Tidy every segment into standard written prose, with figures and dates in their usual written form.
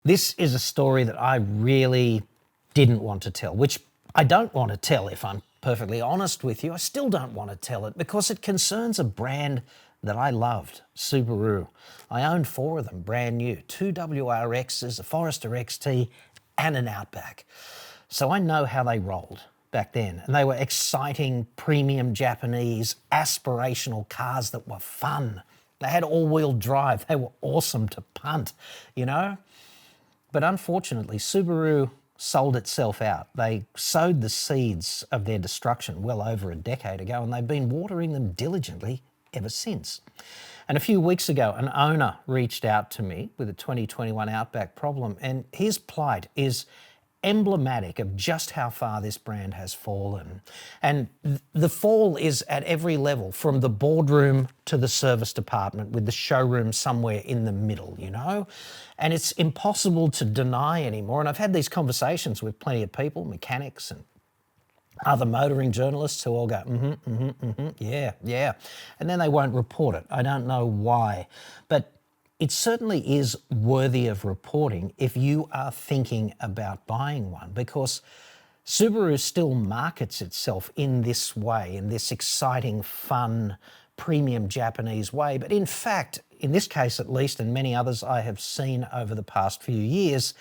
This is a story that I really didn't want to tell, which I don't want to tell if I'm perfectly honest with you. I still don't want to tell it because it concerns a brand that I loved, Subaru. I owned 4 of them, brand new, 2 WRXs, a Forester XT and an Outback. So I know how they rolled back then. And they were exciting, premium Japanese, aspirational cars that were fun. They had all-wheel drive. They were awesome to punt, you know? But unfortunately, Subaru sold itself out. They sowed the seeds of their destruction well over a decade ago, and they've been watering them diligently ever since. And a few weeks ago, an owner reached out to me with a 2021 Outback problem, and his plight is emblematic of just how far this brand has fallen. And the fall is at every level, from the boardroom to the service department, with the showroom somewhere in the middle, you know? And it's impossible to deny anymore. And I've had these conversations with plenty of people, mechanics and other motoring journalists, who all go, yeah. And then they won't report it. I don't know why. But it certainly is worthy of reporting if you are thinking about buying one, because Subaru still markets itself in this way, in this exciting, fun, premium Japanese way. But in fact, in this case at least, and many others I have seen over the past few years,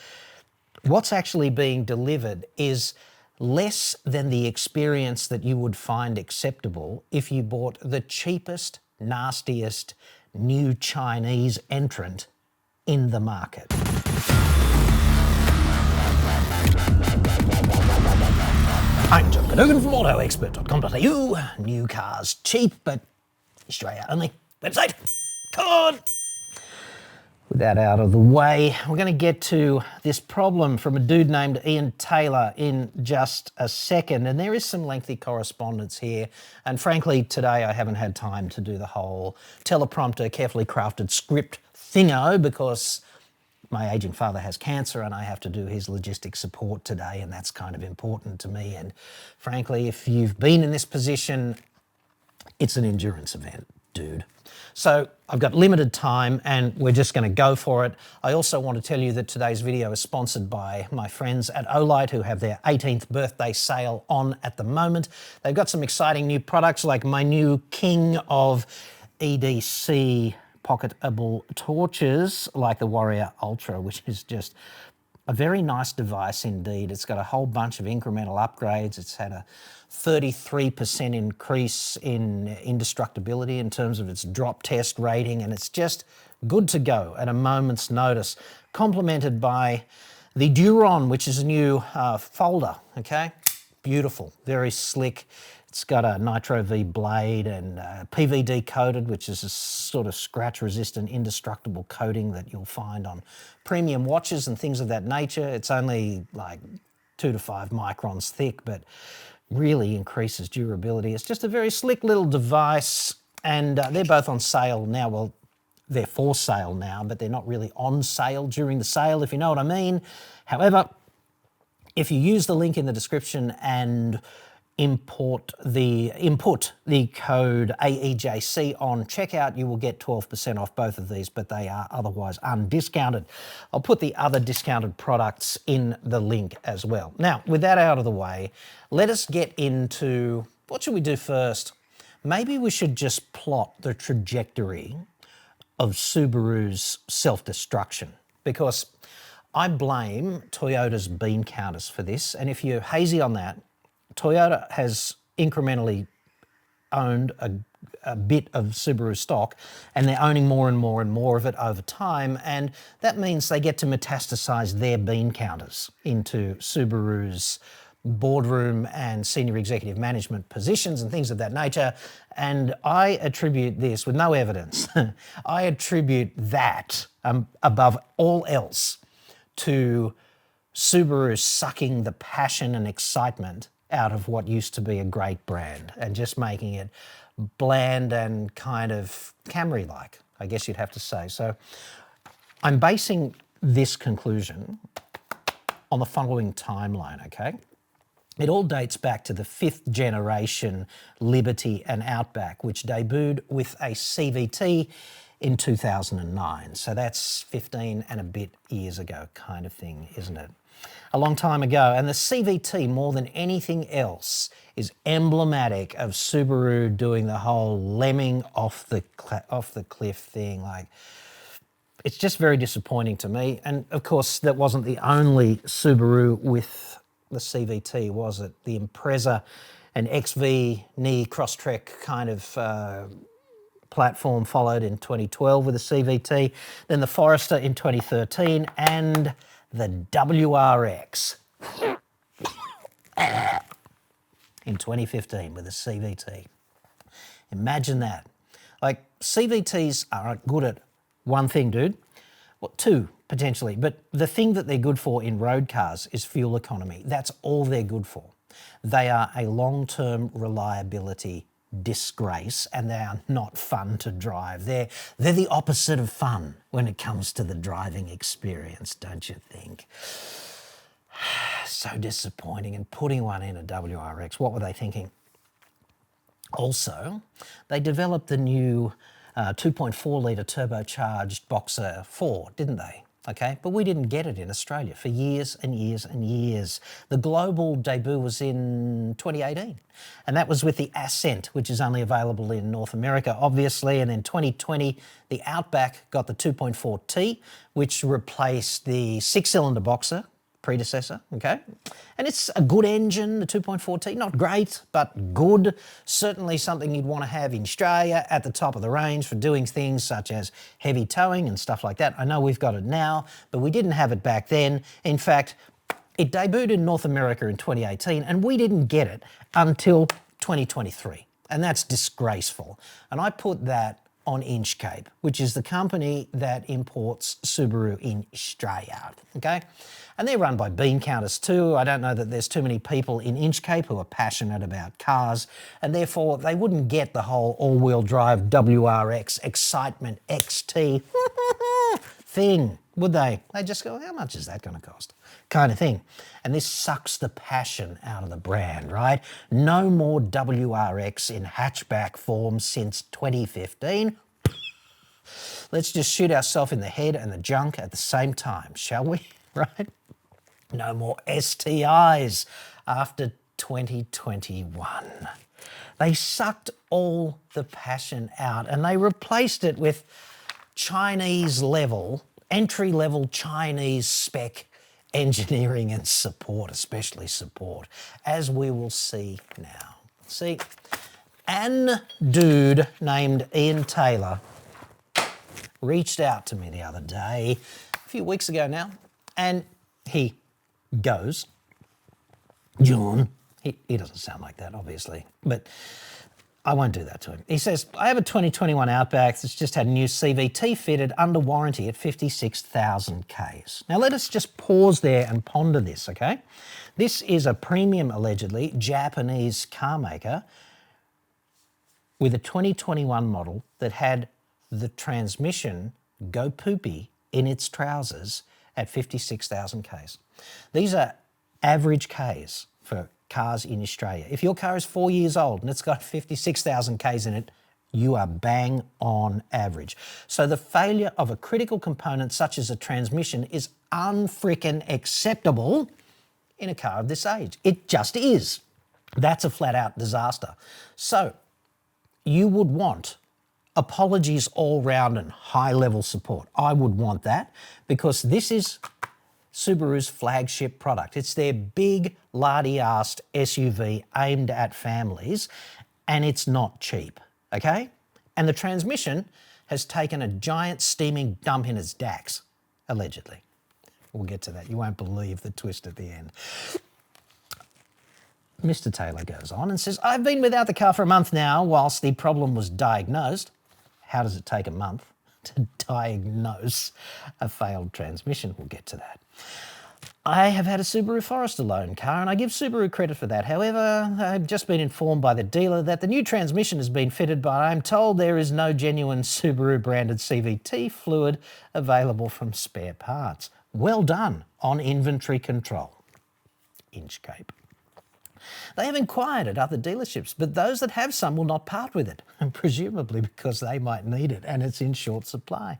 what's actually being delivered is less than the experience that you would find acceptable if you bought the cheapest, nastiest, new Chinese entrant in the market. I'm John Cadogan from AutoExpert.com.au. New cars cheap, but Australia only. Website. Come on! With that out of the way, we're going to get to this problem from a dude named Ian Taylor in just a second. And there is some lengthy correspondence here. And frankly, today I haven't had time to do the whole teleprompter, carefully crafted script thingo, because my aging father has cancer and I have to do his logistic support today, and that's kind of important to me. And frankly, if you've been in this position, it's an endurance event, dude. So I've got limited time and we're just going to go for it. I also want to tell you that today's video is sponsored by my friends at Olight, who have their 18th birthday sale on at the moment. They've got some exciting new products like my new king of EDC pocketable torches, like the Warrior Ultra, which is just a very nice device indeed. It's got a whole bunch of incremental upgrades. It's had a 33% increase in indestructibility in terms of its drop test rating, and it's just good to go at a moment's notice, complemented by the Duron, which is a new folder, okay? Beautiful, very slick. It's got a Nitro V blade and PVD coated, which is a sort of scratch-resistant, indestructible coating that you'll find on premium watches and things of that nature. It's only like 2 to 5 microns thick, but really increases durability. It's just a very slick little device, and they're both on sale now. Well, they're for sale now, but they're not really on sale during the sale, if you know what I mean. However, if you use the link in the description and input the code AEJC on checkout, you will get 12% off both of these, but they are otherwise undiscounted. I'll put the other discounted products in the link as well. Now, with that out of the way, let us get into, what should we do first? Maybe we should just plot the trajectory of Subaru's self-destruction, because I blame Toyota's bean counters for this, and if you're hazy on that, Toyota has incrementally owned a bit of Subaru stock, and they're owning more and more and more of it over time, and that means they get to metastasize their bean counters into Subaru's boardroom and senior executive management positions and things of that nature. And I attribute this, with no evidence, I attribute that above all else to Subaru sucking the passion and excitement out of what used to be a great brand and just making it bland and kind of Camry-like, I guess you'd have to say. So I'm basing this conclusion on the following timeline, okay? It all dates back to the 5th generation Liberty and Outback, which debuted with a CVT in 2009. So that's 15 and a bit years ago kind of thing, isn't it? A long time ago. And the CVT, more than anything else, is emblematic of Subaru doing the whole lemming off the cliff thing. Like, it's just very disappointing to me. And of course, that wasn't the only Subaru with the CVT, was it? The Impreza and XV knee Crosstrek kind of platform followed in 2012 with the CVT, then the Forester in 2013, and the WRX in 2015 with the CVT. Imagine that. Like, CVTs are good at one thing, dude. Well, two, potentially. But the thing that they're good for in road cars is fuel economy. That's all they're good for. They are a long-term reliability disgrace, and they are not fun to drive. They're the opposite of fun when it comes to the driving experience, don't you think? So disappointing. And putting one in a WRX, what were they thinking? Also, they developed the new 2.4 litre turbocharged Boxer 4, didn't they? Okay, but we didn't get it in Australia for years and years and years. The global debut was in 2018, and that was with the Ascent, which is only available in North America, obviously, and then 2020, the Outback got the 2.4T, which replaced the six-cylinder Boxer predecessor, okay? And it's a good engine, the 2.4T, not great, but good. Certainly something you'd want to have in Australia at the top of the range for doing things such as heavy towing and stuff like that. I know we've got it now, but we didn't have it back then. In fact, it debuted in North America in 2018, and we didn't get it until 2023. And that's disgraceful. And I put that on Inchcape, which is the company that imports Subaru in Australia, okay? And they're run by bean counters too. I don't know that there's too many people in Inchcape who are passionate about cars, and therefore they wouldn't get the whole all-wheel drive WRX Excitement XT thing, would they? They just go, how much is that going to cost? Kind of thing. And this sucks the passion out of the brand, right? No more WRX in hatchback form since 2015. Let's just shoot ourselves in the head and the junk at the same time, shall we? Right? No more STIs after 2021. They sucked all the passion out and they replaced it with Chinese level, entry-level Chinese spec engineering and support, especially support, as we will see now. See, an dude named Ian Taylor reached out to me the other day, a few weeks ago now, and he goes, John, he doesn't sound like that, obviously, but I won't do that to him. He says, I have a 2021 Outback that's just had a new CVT fitted under warranty at 56,000 Ks. Now let us just pause there and ponder this, okay? This is a premium, allegedly, Japanese car maker with a 2021 model that had the transmission go poopy in its trousers at 56,000 Ks. These are average Ks for cars in Australia. If your car is 4 years old and it's got 56,000 Ks in it, you are bang on average. So the failure of a critical component such as a transmission is unfrickin' acceptable in a car of this age. It just is. That's a flat out disaster. So you would want apologies all round and high level support. I would want that because this is Subaru's flagship product. It's their big, lardy-assed SUV aimed at families, and it's not cheap, okay? And the transmission has taken a giant steaming dump in its DAX, allegedly. We'll get to that. You won't believe the twist at the end. Mr. Taylor goes on and says, I've been without the car for a month now whilst the problem was diagnosed. How does it take a month to diagnose a failed transmission? We'll get to that. I have had a Subaru Forester loan car and I give Subaru credit for that. However, I've just been informed by the dealer that the new transmission has been fitted, but I'm told there is no genuine Subaru branded CVT fluid available from spare parts. Well done on inventory control. Inchcape. They have inquired at other dealerships, but those that have some will not part with it, and presumably because they might need it and it's in short supply.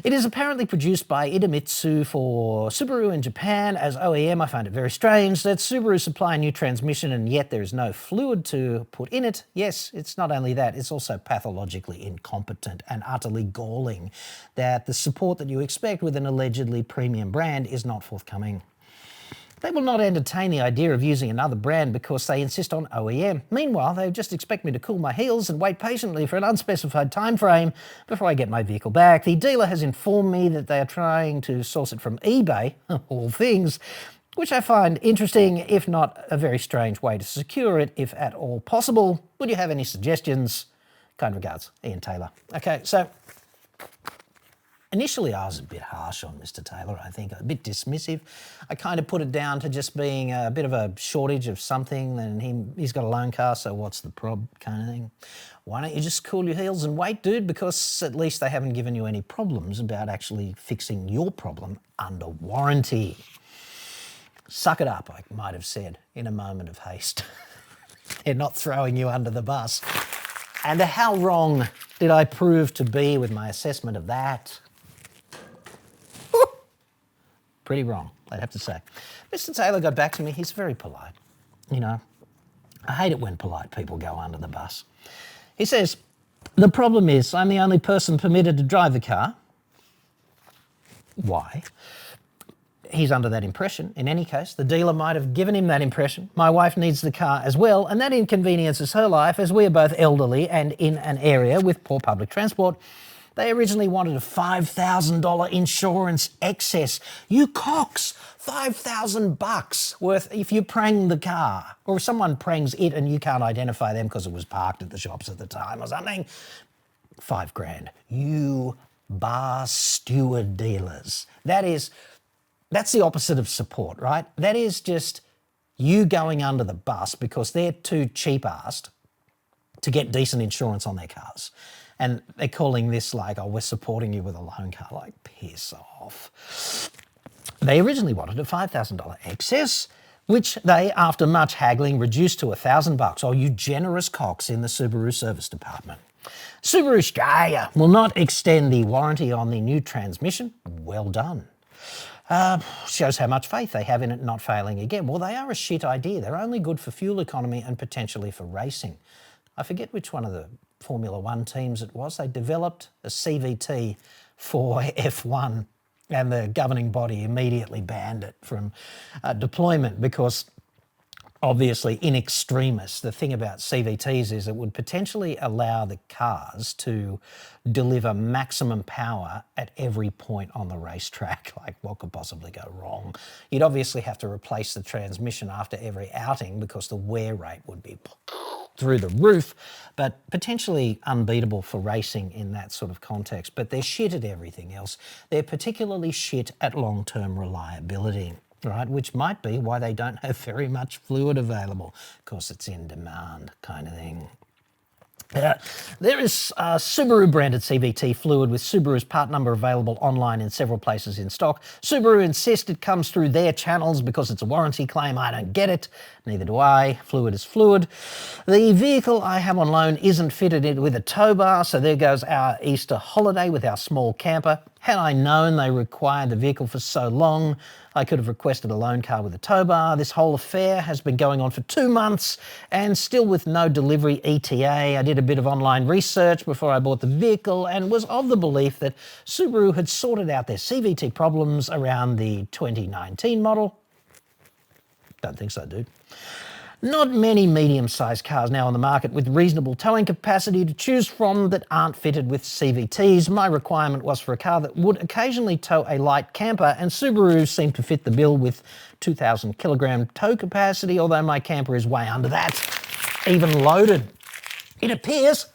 It is apparently produced by Idemitsu for Subaru in Japan. As OEM, I find it very strange that Subaru supply a new transmission and yet there is no fluid to put in it. Yes, it's not only that, it's also pathologically incompetent and utterly galling that the support that you expect with an allegedly premium brand is not forthcoming. They will not entertain the idea of using another brand because they insist on OEM. Meanwhile, they just expect me to cool my heels and wait patiently for an unspecified time frame before I get my vehicle back. The dealer has informed me that they are trying to source it from eBay, all things, which I find interesting, if not a very strange way to secure it, if at all possible. Would you have any suggestions? Kind regards, Ian Taylor. Okay, so initially, I was a bit harsh on Mr. Taylor, I think, a bit dismissive. I kind of put it down to just being a bit of a shortage of something, and he's got a loan car, so what's the prob kind of thing. Why don't you just cool your heels and wait, dude, because at least they haven't given you any problems about actually fixing your problem under warranty. Suck it up, I might have said, in a moment of haste. They're not throwing you under the bus. And how wrong did I prove to be with my assessment of that? Pretty wrong, I'd have to say. Mr. Taylor got back to me. He's very polite. You know, I hate it when polite people go under the bus. He says, the problem is I'm the only person permitted to drive the car. Why? He's under that impression. In any case, the dealer might have given him that impression. My wife needs the car as well, and that inconveniences her life as we are both elderly and in an area with poor public transport. They originally wanted a $5,000 insurance excess. You cocks, $5,000 worth if you prang the car, or if someone prangs it and you can't identify them because it was parked at the shops at the time or something. $5,000. You bar steward dealers. That's the opposite of support, right? That is just you going under the bus because they're too cheap-assed to get decent insurance on their cars. And they're calling this like, oh, we're supporting you with a loan car. Like, piss off. They originally wanted a $5,000 excess, which they, after much haggling, reduced to $1,000. Oh, you generous cocks in the Subaru service department. Subaru Australia will not extend the warranty on the new transmission. Well done. Shows how much faith they have in it not failing again. Well, they are a shit idea. They're only good for fuel economy and potentially for racing. I forget which one of the Formula One teams it was. They developed a CVT for F1 and the governing body immediately banned it from deployment because obviously in extremis, the thing about CVTs is it would potentially allow the cars to deliver maximum power at every point on the racetrack. Like, what could possibly go wrong? You'd obviously have to replace the transmission after every outing because the wear rate would be through the roof, but potentially unbeatable for racing in that sort of context. But they're shit at everything else. They're particularly shit at long-term reliability, right? Which might be why they don't have very much fluid available, because it's in demand kind of thing. There is Subaru branded CVT fluid with Subaru's part number available online in several places in stock. Subaru insists it comes through their channels because it's a warranty claim. I don't get it. Neither do I. Fluid is fluid. The vehicle I have on loan isn't fitted in with a tow bar, so there goes our Easter holiday with our small camper. Had I known they required the vehicle for so long, I could have requested a loan car with a tow bar. This whole affair has been going on for 2 months and still with no delivery ETA. I did a bit of online research before I bought the vehicle and was of the belief that Subaru had sorted out their CVT problems around the 2019 model. Don't think so, dude. Not many medium-sized cars now on the market with reasonable towing capacity to choose from that aren't fitted with CVTs. My requirement was for a car that would occasionally tow a light camper, and Subaru seemed to fit the bill with 2,000 kilogram tow capacity, although my camper is way under that, even loaded. It appears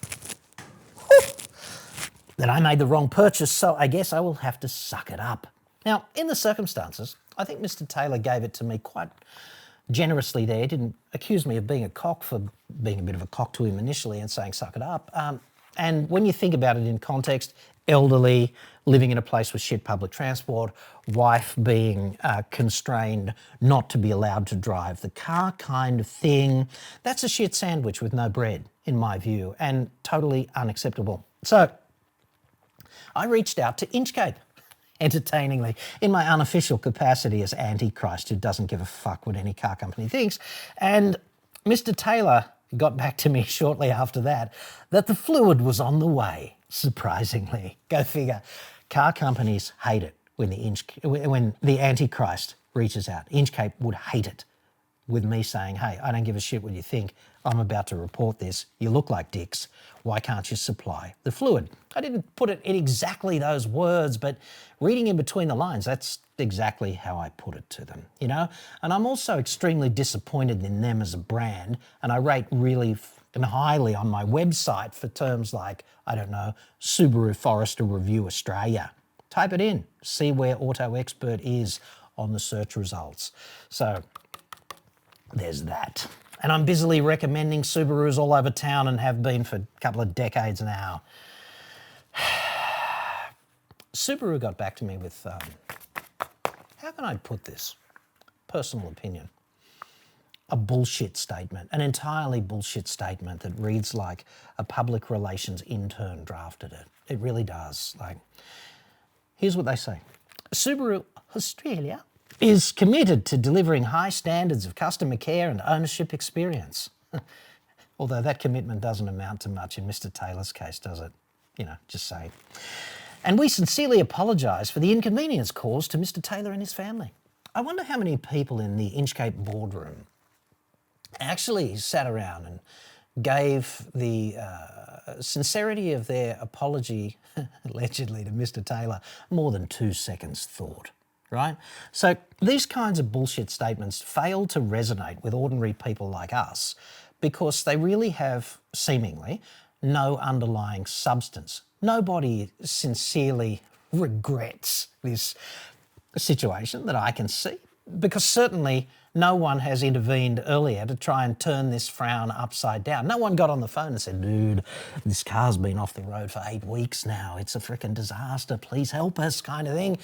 that I made the wrong purchase, so I guess I will have to suck it up. Now, in the circumstances, I think Mr. Taylor gave it to me quite generously there. He didn't accuse me of being a cock for being a bit of a cock to him initially and saying suck it up. And when you think about it in context, elderly, living in a place with shit public transport, wife being constrained not to be allowed to drive the car kind of thing. That's a shit sandwich with no bread, in my view, and totally unacceptable. So I reached out to Inchcape, entertainingly, in my unofficial capacity as Antichrist who doesn't give a fuck what any car company thinks. And Mr. Taylor got back to me shortly after that the fluid was on the way, surprisingly. Go figure. Car companies hate it when the Antichrist reaches out. Inchcape would hate it with me saying, hey, I don't give a shit what you think. I'm about to report this. You look like dicks. Why can't you supply the fluid? I didn't put it in exactly those words, but reading in between the lines, that's exactly how I put it to them, you know? And I'm also extremely disappointed in them as a brand, and I rate really highly on my website for terms like, I don't know, Subaru Forester Review Australia. Type it in, see where Auto Expert is on the search results. So there's that. And I'm busily recommending Subarus all over town and have been for a couple of decades now. Subaru got back to me with, how can I put this? Personal opinion. A bullshit statement, an entirely bullshit statement that reads like a public relations intern drafted it. It really does. Like, here's what they say. Subaru Australia is committed to delivering high standards of customer care and ownership experience. Although that commitment doesn't amount to much in Mr. Taylor's case, does it? You know, just saying. And we sincerely apologise for the inconvenience caused to Mr. Taylor and his family. I wonder how many people in the Inchcape boardroom actually sat around and gave the sincerity of their apology, allegedly, to Mr. Taylor more than 2 seconds thought. Right? So these kinds of bullshit statements fail to resonate with ordinary people like us because they really have, seemingly, no underlying substance. Nobody sincerely regrets this situation that I can see, because certainly no one has intervened earlier to try and turn this frown upside down. No one got on the phone and said, dude, this car's been off the road for 8 weeks now. It's a freaking disaster. Please help us, kind of thing.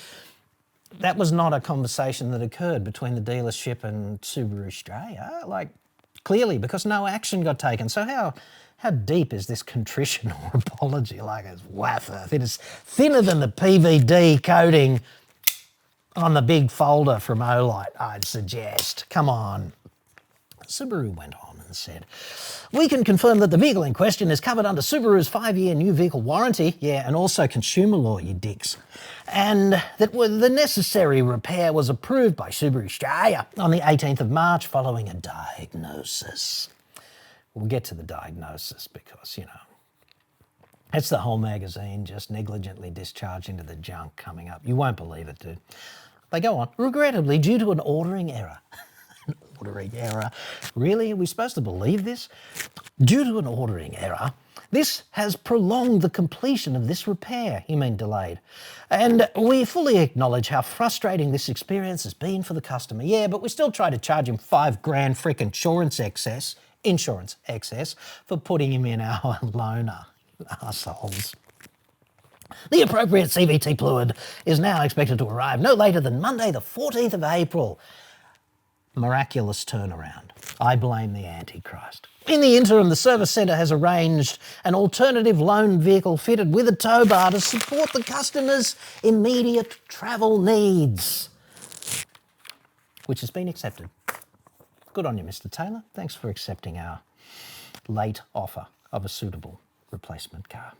That was not a conversation that occurred between the dealership and Subaru Australia, like, clearly, because no action got taken. So how deep is this contrition or apology? Like, it's wafer. It is thinner than the PVD coating on the big folder from Olight, I'd suggest. Come on. Subaru went on and said, we can confirm that the vehicle in question is covered under Subaru's 5-year new vehicle warranty, and also consumer law, you dicks, and that the necessary repair was approved by Subaru Australia on the 18th of March following a diagnosis. We'll get to the diagnosis because, you know, it's the whole magazine just negligently discharged into the junk coming up. You won't believe it, dude. They go on, regrettably, due to an ordering error. Ordering error. Really? Are we supposed to believe this? Due to an ordering error, this has prolonged the completion of this repair, delayed. And we fully acknowledge how frustrating this experience has been for the customer. Yeah, but we still try to charge him $5,000 frickin' insurance excess for putting him in our loaner. Arseholes. The appropriate CVT fluid is now expected to arrive no later than Monday the 14th of April. Miraculous turnaround. I blame the Antichrist. In the interim, the service centre has arranged an alternative loan vehicle fitted with a tow bar to support the customer's immediate travel needs, which has been accepted. Good on you, Mr. Taylor. Thanks for accepting our late offer of a suitable replacement car.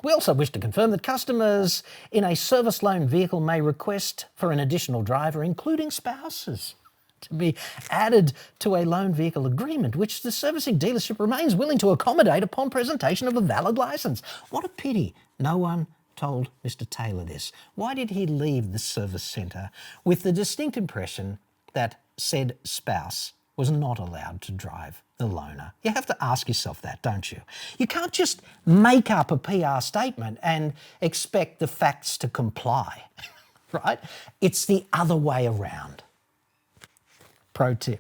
We also wish to confirm that customers in a service loan vehicle may request for an additional driver, including spouses, to be added to a loan vehicle agreement, which the servicing dealership remains willing to accommodate upon presentation of a valid licence. What a pity no one told Mr. Taylor this. Why did he leave the service centre with the distinct impression that said spouse was not allowed to drive the loaner? You have to ask yourself that, don't you? You can't just make up a PR statement and expect the facts to comply, right? It's the other way around. Pro tip.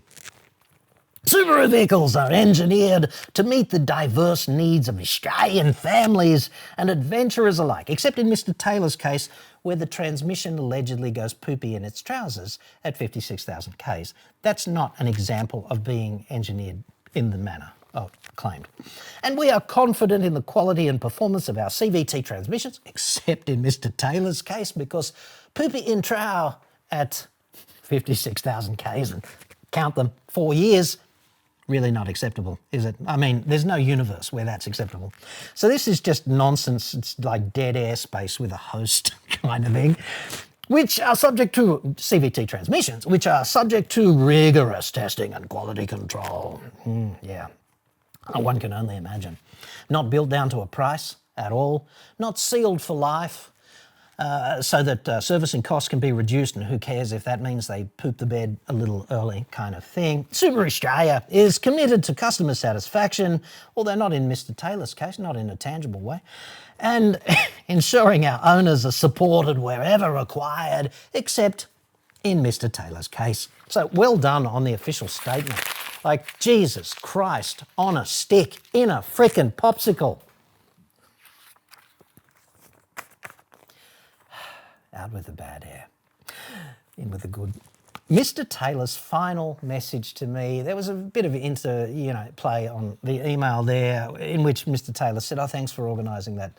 Subaru vehicles are engineered to meet the diverse needs of Australian families and adventurers alike, except in Mr. Taylor's case, where the transmission allegedly goes poopy in its trousers at 56,000 Ks. That's not an example of being engineered in the manner claimed. And we are confident in the quality and performance of our CVT transmissions, except in Mr. Taylor's case, because poopy in trow at 56,000 Ks and count them 4 years, really not acceptable, is it? I mean, there's no universe where that's acceptable. So this is just nonsense. It's like dead airspace with a host kind of thing, which are subject to CVT transmissions, which are subject to rigorous testing and quality control. Yeah, one can only imagine. Not built down to a price at all, not sealed for life, so that servicing costs can be reduced, and who cares if that means they poop the bed a little early kind of thing. Subaru Australia is committed to customer satisfaction, although not in Mr. Taylor's case, not in a tangible way, and ensuring our owners are supported wherever required, except in Mr. Taylor's case. So well done on the official statement. Like, Jesus Christ, on a stick, in a frickin' popsicle. Out with the bad hair, in with the good. Mr. Taylor's final message to me, there was a bit of play on the email there in which Mr. Taylor said, thanks for organising that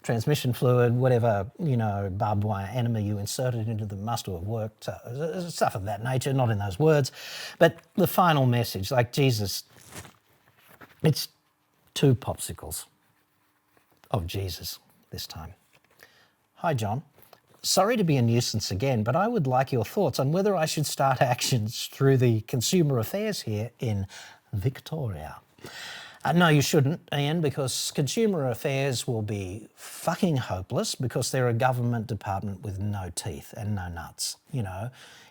transmission fluid, whatever, barbed wire enema you inserted into them must have worked, stuff of that nature, not in those words. But the final message, like, Jesus, it's 2 popsicles of Jesus this time. Hi, John. Sorry to be a nuisance again, but I would like your thoughts on whether I should start actions through the Consumer Affairs here in Victoria. No, you shouldn't, Ian, because Consumer Affairs will be fucking hopeless because they're a government department with no teeth and no nuts.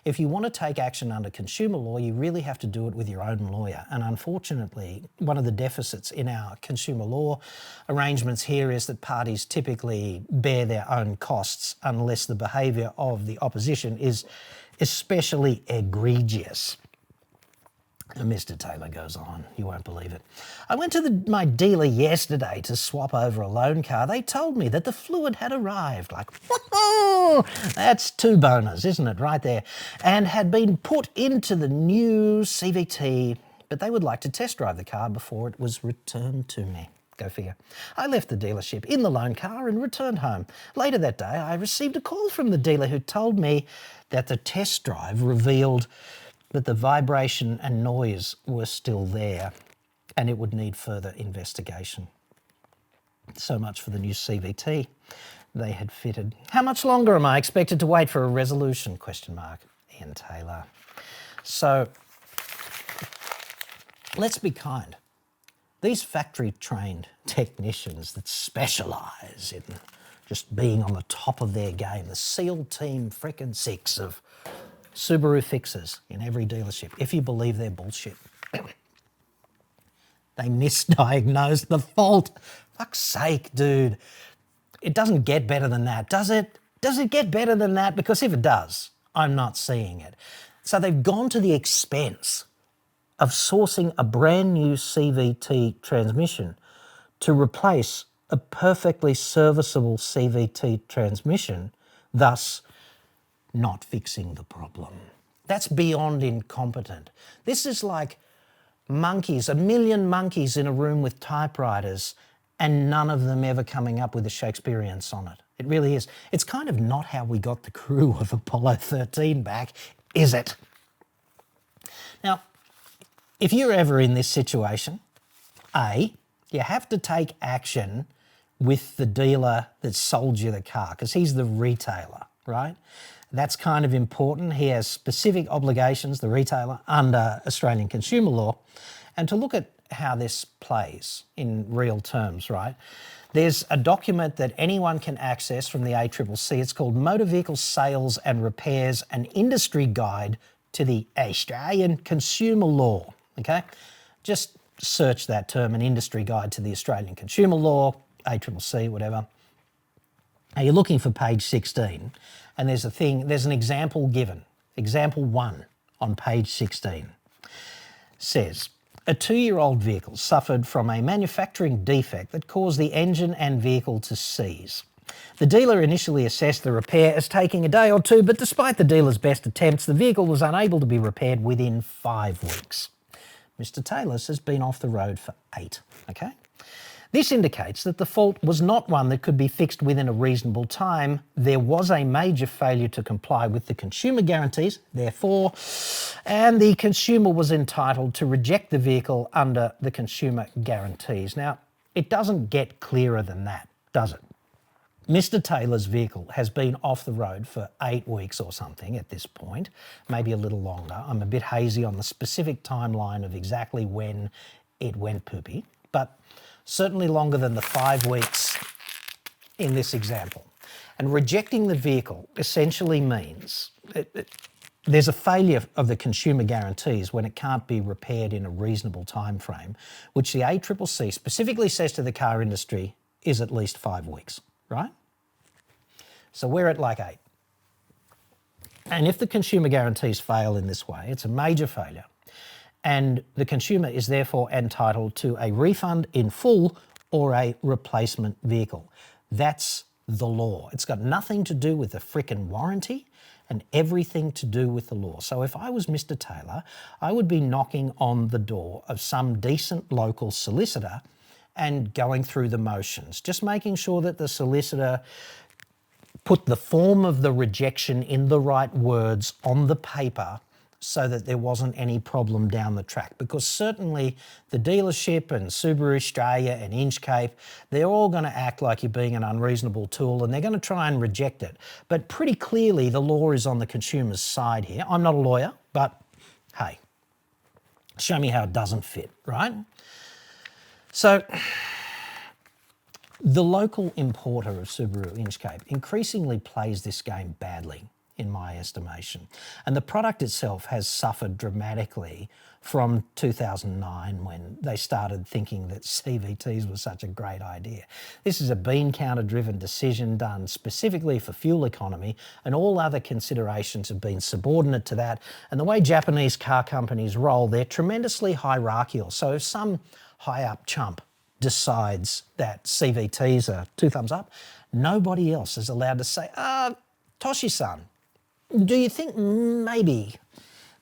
If you want to take action under consumer law, you really have to do it with your own lawyer. And unfortunately, one of the deficits in our consumer law arrangements here is that parties typically bear their own costs unless the behaviour of the opposition is especially egregious. And Mr. Taylor goes on, you won't believe it. I went to my dealer yesterday to swap over a loan car. They told me that the fluid had arrived, like, whoa, that's 2 boners, isn't it, right there, and had been put into the new CVT, but they would like to test drive the car before it was returned to me. Go figure. I left the dealership in the loan car and returned home. Later that day, I received a call from the dealer who told me that the test drive revealed that the vibration and noise were still there and it would need further investigation. So much for the new CVT they had fitted. How much longer am I expected to wait for a resolution? ? Ian Taylor. So let's be kind. These factory-trained technicians that specialise in just being on the top of their game, the SEAL Team frickin' 6 of Subaru fixers in every dealership, if you believe their bullshit. They misdiagnosed the fault. Fuck's sake, dude. It doesn't get better than that, does it? Does it get better than that? Because if it does, I'm not seeing it. So they've gone to the expense of sourcing a brand new CVT transmission to replace a perfectly serviceable CVT transmission, thus not fixing the problem. That's beyond incompetent. This is like monkeys, 1 million monkeys in a room with typewriters and none of them ever coming up with a Shakespearean sonnet. It really is. It's kind of not how we got the crew of Apollo 13 back, is it? Now, if you're ever in this situation, A, you have to take action with the dealer that sold you the car because he's the retailer, right? That's kind of important. He has specific obligations, the retailer, under Australian consumer law. And to look at how this plays in real terms, right? There's a document that anyone can access from the ACCC. It's called Motor Vehicle Sales and Repairs, an Industry Guide to the Australian Consumer Law, okay? Just search that term, an Industry Guide to the Australian Consumer Law, ACCC, whatever. Now you're looking for page 16. And there's an example given. Example 1 on page 16 says, A 2-year-old vehicle suffered from a manufacturing defect that caused the engine and vehicle to seize. The dealer initially assessed the repair as taking a day or two, but despite the dealer's best attempts, the vehicle was unable to be repaired within 5 weeks. Mr. Taylor's has been off the road for 8, okay? This indicates that the fault was not one that could be fixed within a reasonable time. There was a major failure to comply with the consumer guarantees, therefore, and the consumer was entitled to reject the vehicle under the consumer guarantees. Now, it doesn't get clearer than that, does it? Mr. Taylor's vehicle has been off the road for 8 weeks or something at this point, maybe a little longer. I'm a bit hazy on the specific timeline of exactly when it went poopy, but certainly longer than the 5 weeks in this example. And rejecting the vehicle essentially means there's a failure of the consumer guarantees when it can't be repaired in a reasonable time frame, which the ACCC specifically says to the car industry is at least 5 weeks, right? So we're at like 8. And if the consumer guarantees fail in this way, it's a major failure. And the consumer is therefore entitled to a refund in full or a replacement vehicle. That's the law. It's got nothing to do with the frickin' warranty and everything to do with the law. So if I was Mr. Taylor, I would be knocking on the door of some decent local solicitor and going through the motions, just making sure that the solicitor put the form of the rejection in the right words on the paper so that there wasn't any problem down the track. Because certainly the dealership and Subaru Australia and Inchcape, they're all going to act like you're being an unreasonable tool and they're going to try and reject it. But pretty clearly the law is on the consumer's side here. I'm not a lawyer, but hey, show me how it doesn't fit, right? So the local importer of Subaru Inchcape increasingly plays this game badly, in my estimation. And the product itself has suffered dramatically from 2009 when they started thinking that CVTs was such a great idea. This is a bean counter driven decision done specifically for fuel economy, and all other considerations have been subordinate to that. And the way Japanese car companies roll, they're tremendously hierarchical. So if some high up chump decides that CVTs are 2 thumbs up, nobody else is allowed to say, Toshi-san, do you think maybe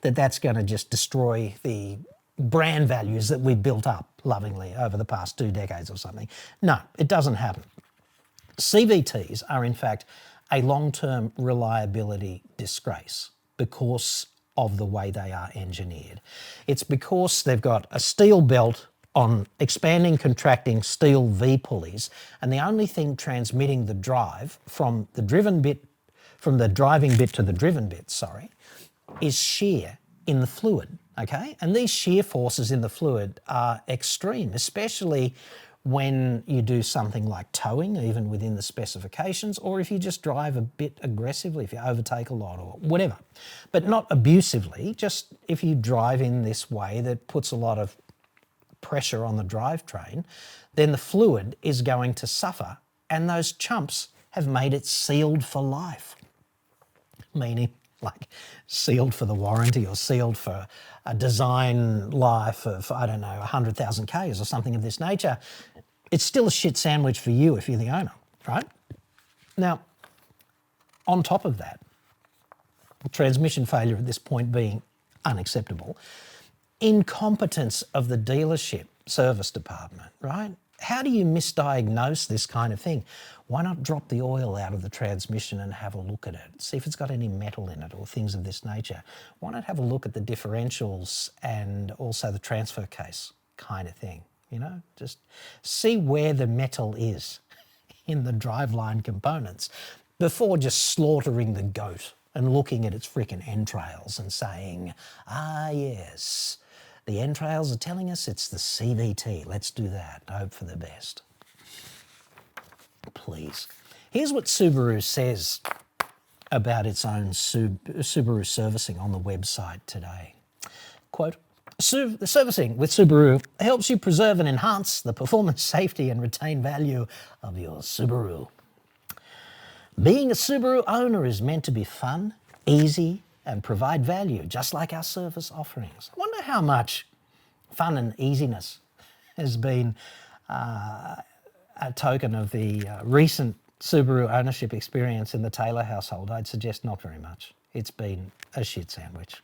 that's going to just destroy the brand values that we've built up lovingly over the past 2 decades or something? No, it doesn't happen. CVTs are in fact a long-term reliability disgrace because of the way they are engineered. It's because they've got a steel belt on expanding, contracting steel V-pulleys, and the only thing transmitting the drive from the driving bit to the driven bit, is shear in the fluid, okay? And these shear forces in the fluid are extreme, especially when you do something like towing, even within the specifications, or if you just drive a bit aggressively, if you overtake a lot or whatever. But not abusively, just if you drive in this way that puts a lot of pressure on the drivetrain, then the fluid is going to suffer, and those chumps have made it sealed for life. Meaning, like, sealed for the warranty or sealed for a design life of, I don't know, 100,000 Ks or something of this nature. It's still a shit sandwich for you if you're the owner, right? Now, on top of that, transmission failure at this point being unacceptable, incompetence of the dealership service department, right? How do you misdiagnose this kind of thing? Why not drop the oil out of the transmission and have a look at it? See if it's got any metal in it or things of this nature. Why not have a look at the differentials and also the transfer case kind of thing? You know, just see where the metal is in the driveline components before just slaughtering the goat and looking at its freaking entrails and saying, ah, yes, the entrails are telling us it's the CVT. Let's do that. Hope for the best. Please. Here's what Subaru says about its own Subaru servicing on the website today. Quote, the servicing with Subaru helps you preserve and enhance the performance, safety, and retain value of your Subaru. Being a Subaru owner is meant to be fun, easy, and provide value, just like our service offerings. I wonder how much fun and easiness has been a token of the recent Subaru ownership experience in the Taylor household? I'd suggest not very much. It's been a shit sandwich.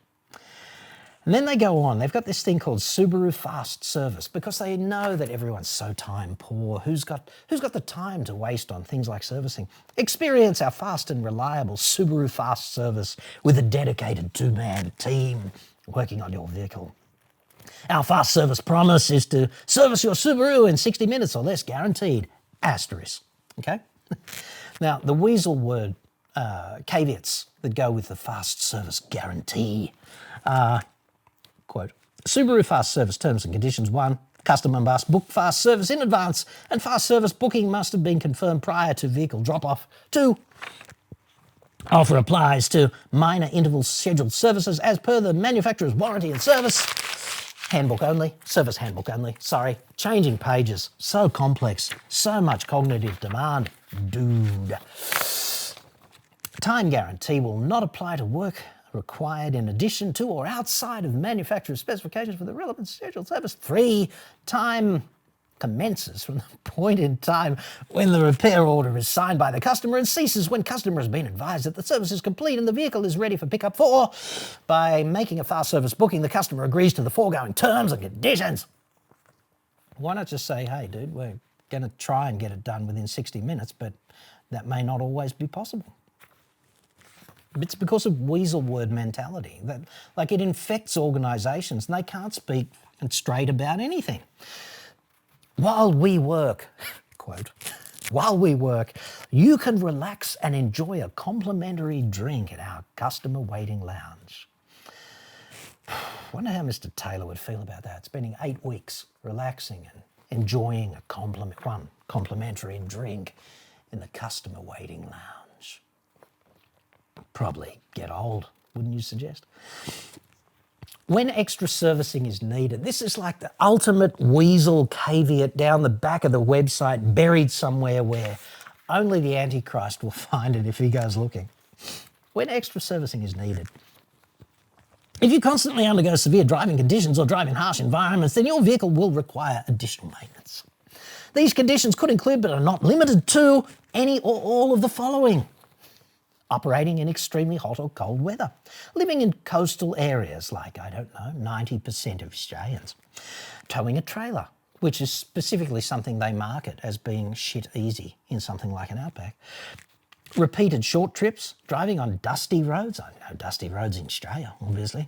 And then they go on. They've got this thing called Subaru Fast Service because they know that everyone's so time poor. Who's got the time to waste on things like servicing? Experience our fast and reliable Subaru Fast Service with a dedicated 2-man team working on your vehicle. Our fast service promise is to service your Subaru in 60 minutes or less, guaranteed. Asterisk. Okay? Now, the weasel word caveats that go with the fast service guarantee are, quote, Subaru Fast Service terms and conditions. 1, customer must book fast service in advance and fast service booking must have been confirmed prior to vehicle drop-off. 2, offer applies to minor interval scheduled services as per the manufacturer's warranty and service. Handbook only, service handbook only, sorry. Changing pages, so complex, so much cognitive demand. Dude. Time guarantee will not apply to work required in addition to or outside of manufacturer's specifications for the relevant scheduled service. 3, time commences from the point in time when the repair order is signed by the customer and ceases when customer has been advised that the service is complete and the vehicle is ready for pickup. 4, by making a fast service booking, the customer agrees to the foregoing terms and conditions. Why not just say, hey, dude, we're going to try and get it done within 60 minutes, but that may not always be possible. It's because of weasel word mentality. That, like, it infects organisations and they can't speak straight about anything. While we work, quote, while we work, you can relax and enjoy a complimentary drink at our customer waiting lounge. Wonder how Mr. Taylor would feel about that, spending 8 weeks relaxing and enjoying a complimentary drink in the customer waiting lounge. Probably get old, wouldn't you suggest? When extra servicing is needed, this is like the ultimate weasel caveat down the back of the website, buried somewhere where only the Antichrist will find it if he goes looking. When extra servicing is needed. If you constantly undergo severe driving conditions or drive in harsh environments, then your vehicle will require additional maintenance. These conditions could include, but are not limited to, any or all of the following. Operating in extremely hot or cold weather, living in coastal areas like, 90% of Australians, towing a trailer, which is specifically something they market as being shit easy in something like an Outback, repeated short trips, driving on dusty roads, I know dusty roads in Australia, obviously,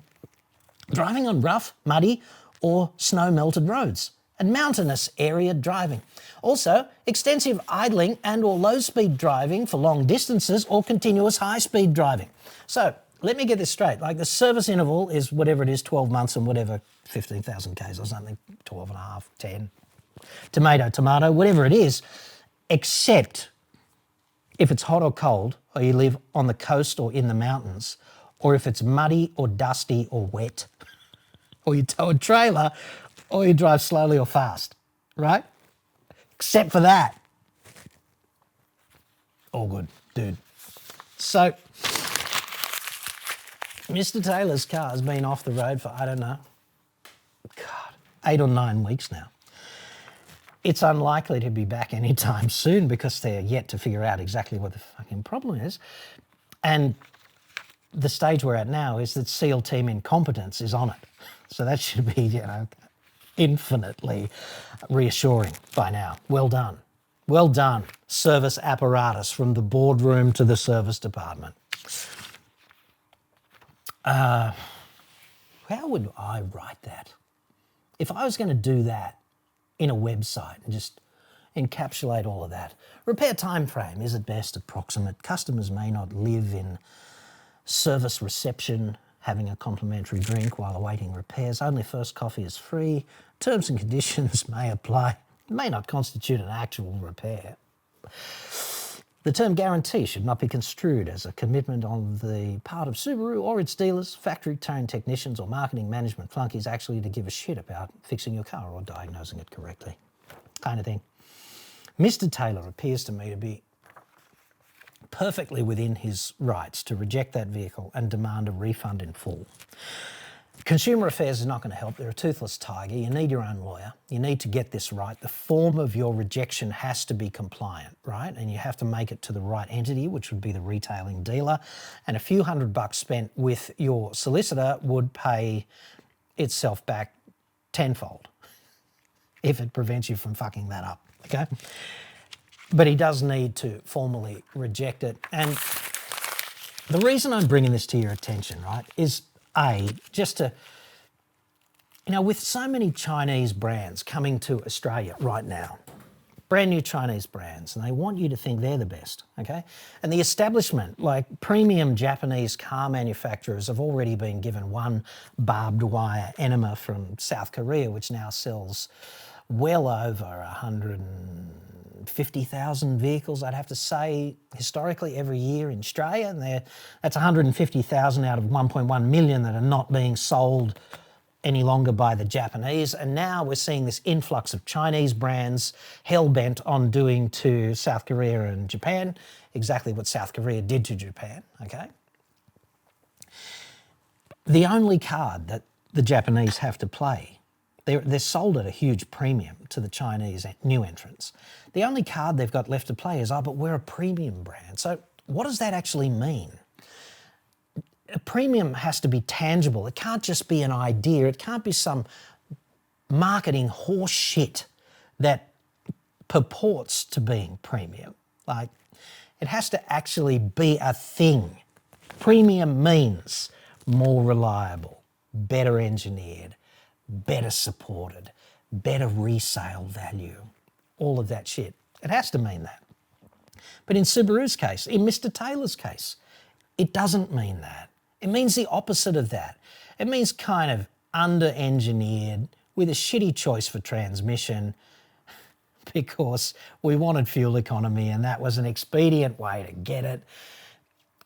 driving on rough, muddy or snow-melted roads, and mountainous area driving. Also, extensive idling and or low-speed driving for long distances or continuous high-speed driving. So, let me get this straight. Like, the service interval is whatever it is, 12 months and whatever, 15,000 Ks or something, 12 and a half, 10, tomato, whatever it is, except if it's hot or cold, or you live on the coast or in the mountains, or if it's muddy or dusty or wet, or you tow a trailer, or you drive slowly or fast, right? Except for that. All good, dude. So, Mr. Taylor's car has been off the road for, 8 or 9 weeks now. It's unlikely to be back anytime soon because they're yet to figure out exactly what the fucking problem is. And the stage we're at now is that SEAL team incompetence is on it. So that should be, infinitely reassuring by now. Well done. Well done, service apparatus from the boardroom to the service department. How would I write that? If I was going to do that in a website and just encapsulate all of that. Repair time frame is at best approximate. Customers may not live in service reception having a complimentary drink while awaiting repairs. Only first coffee is free. Terms and conditions may apply. May not constitute an actual repair. The term guarantee should not be construed as a commitment on the part of Subaru or its dealers, factory towing technicians or marketing management flunkies actually to give a shit about fixing your car or diagnosing it correctly. Kind of thing. Mr. Taylor appears to me to be perfectly within his rights to reject that vehicle and demand a refund in full. Consumer Affairs is not going to help. They're a toothless tiger. You need your own lawyer. You need to get this right. The form of your rejection has to be compliant, right? And you have to make it to the right entity, which would be the retailing dealer. And a few $100 spent with your solicitor would pay itself back tenfold if it prevents you from fucking that up, okay? But he does need to formally reject it. And the reason I'm bringing this to your attention, right, is just to, with so many Chinese brands coming to Australia right now, brand new Chinese brands, and they want you to think they're the best, okay? And the establishment, like premium Japanese car manufacturers, have already been given one barbed wire enema from South Korea, which now sells well over 150,000 vehicles, I'd have to say, historically every year in Australia. And that's 150,000 out of 1.1 million that are not being sold any longer by the Japanese. And now we're seeing this influx of Chinese brands hell-bent on doing to South Korea and Japan exactly what South Korea did to Japan, okay? The only card that the Japanese have to play, they're sold at a huge premium to the Chinese new entrants. The only card they've got left to play is, but we're a premium brand. So what does that actually mean? A premium has to be tangible. It can't just be an idea. It can't be some marketing horse shit that purports to being premium. Like, it has to actually be a thing. Premium means more reliable, better engineered, better supported, better resale value, all of that shit. It has to mean that. But in Subaru's case, in Mr. Taylor's case, it doesn't mean that. It means the opposite of that. It means kind of under-engineered with a shitty choice for transmission because we wanted fuel economy and that was an expedient way to get it.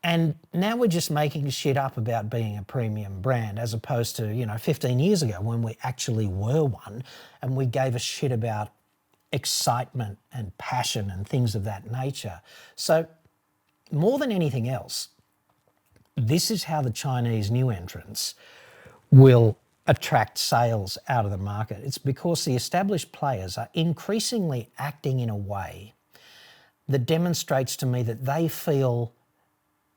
And now we're just making shit up about being a premium brand as opposed to, 15 years ago when we actually were one and we gave a shit about excitement and passion and things of that nature. So more than anything else, this is how the Chinese new entrants will attract sales out of the market. It's because the established players are increasingly acting in a way that demonstrates to me that they feel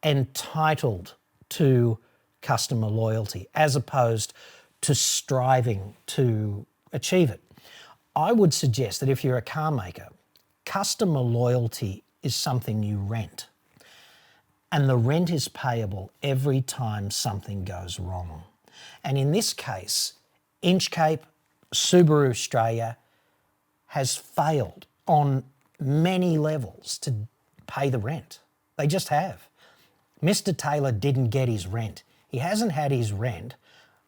entitled to customer loyalty as opposed to striving to achieve it. I would suggest that if you're a car maker, customer loyalty is something you rent. And the rent is payable every time something goes wrong. And in this case, Inchcape, Subaru Australia has failed on many levels to pay the rent. They just have. Mr. Taylor didn't get his rent. He hasn't had his rent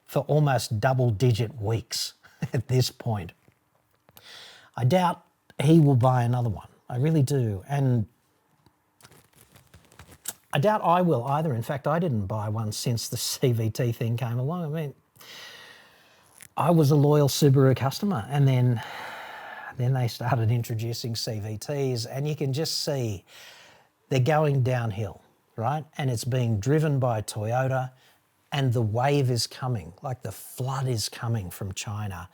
for almost double-digit weeks at this point. I doubt he will buy another one. I really do. And I doubt I will either. In fact, I didn't buy one since the CVT thing came along. I mean, I was a loyal Subaru customer and then they started introducing CVTs and you can just see they're going downhill, right? And it's being driven by Toyota and the wave is coming, like the flood is coming from China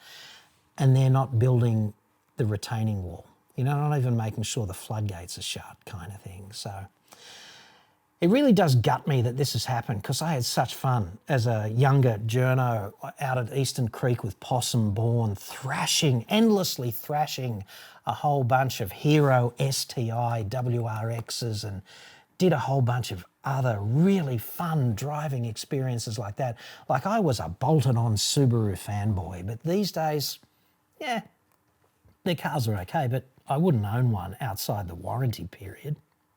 and they're not building the retaining wall. Not even making sure the floodgates are shut kind of thing. So it really does gut me that this has happened because I had such fun as a younger journo out at Eastern Creek with Possum Bourne, endlessly thrashing a whole bunch of Hero STI WRXs and did a whole bunch of other really fun driving experiences like that. Like I was a bolted-on Subaru fanboy, but these days, yeah, their cars are okay, but I wouldn't own one outside the warranty period.